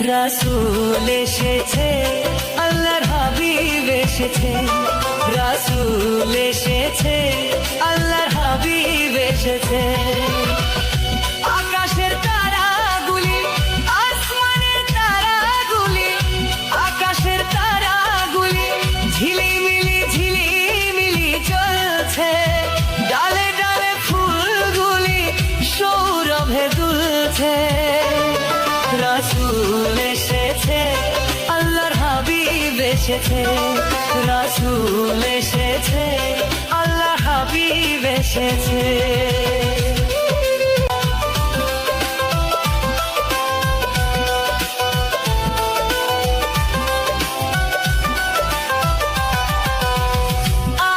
রাসূল এসেছে, আল্লাহর হাবিব এসেছে, রাসূল এসেছে, আল্লাহর হাবিব এসেছে। আকাশের তারাগুলি, আসমানের তারাগুলি, আকাশের তারাগুলি ঝিলিমিলি ঝিলিমিলি জ্বলছে, ডালে ডালে ফুলগুলি সৌরভে দুলছে। রাসূল এসেছে, আল্লাহর হাবিব এসেছে, রাসূল এসেছে, আল্লাহর হাবিব এসেছে।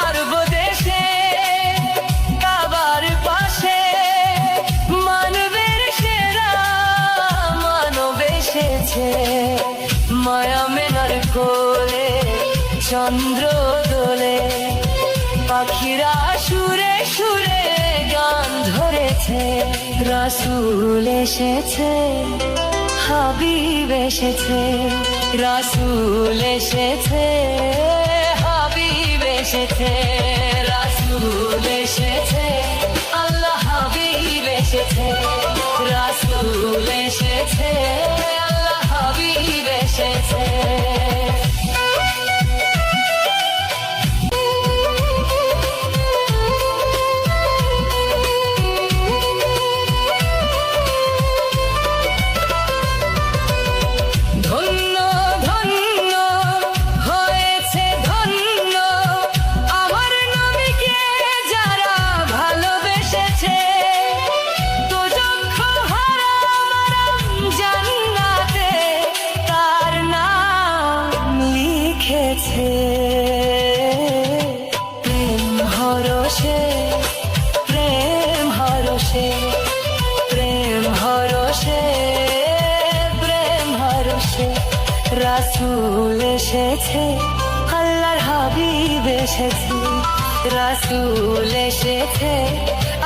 আরব দেশে কাবার পাশে মানবের সেরা মানব এসেছে, মায়া মেনার কোলে চন্দ্র দোলে, পাখিরা সুরে সুরে গান ধরেছে। রাসূল এসেছে, হাবিব এসেছে, রাসূল এসেছে, হাবিব এসেছে, রাসূল এসেছে, আল্লাহ হাবিব এসেছে, রাসূল এসেছে, আল্লাহ হাবিব এসেছে। ধন্য ধন্য হয়েছে ধন্য আমার নবীকে যারা ভালোবেসেছে, দোজখ হারাম জান্নাতে তার নাম লিখেছে। প্রেম হরষে, প্রেম হরষে, প্রেম হরষে, প্রেম হরষে, রাসূল এসেছে, আল্লাহর হাবিব এসেছে, রাসূল এসেছে,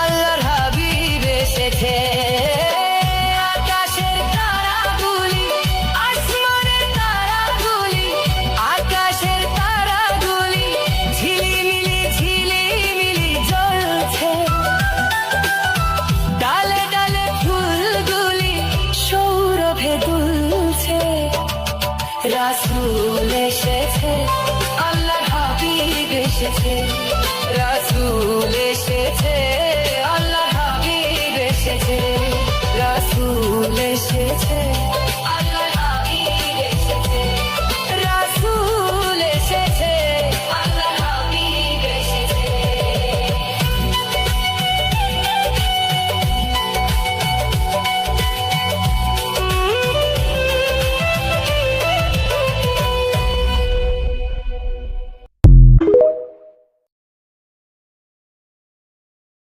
আল্লাহর হাবিব এসেছে। আকাশের তারাগুলি, আসমানের তারাগুলি, আকাশের তারাগুলি ঝিলিমিলি ঝিলিমিলি জ্বলছে, ডালে ডালে ফুলগুলি সৌরভে দুলছে। রাসূল এসেছে, আল্লাহর হাবিব এসেছে, রাসূল এসেছে,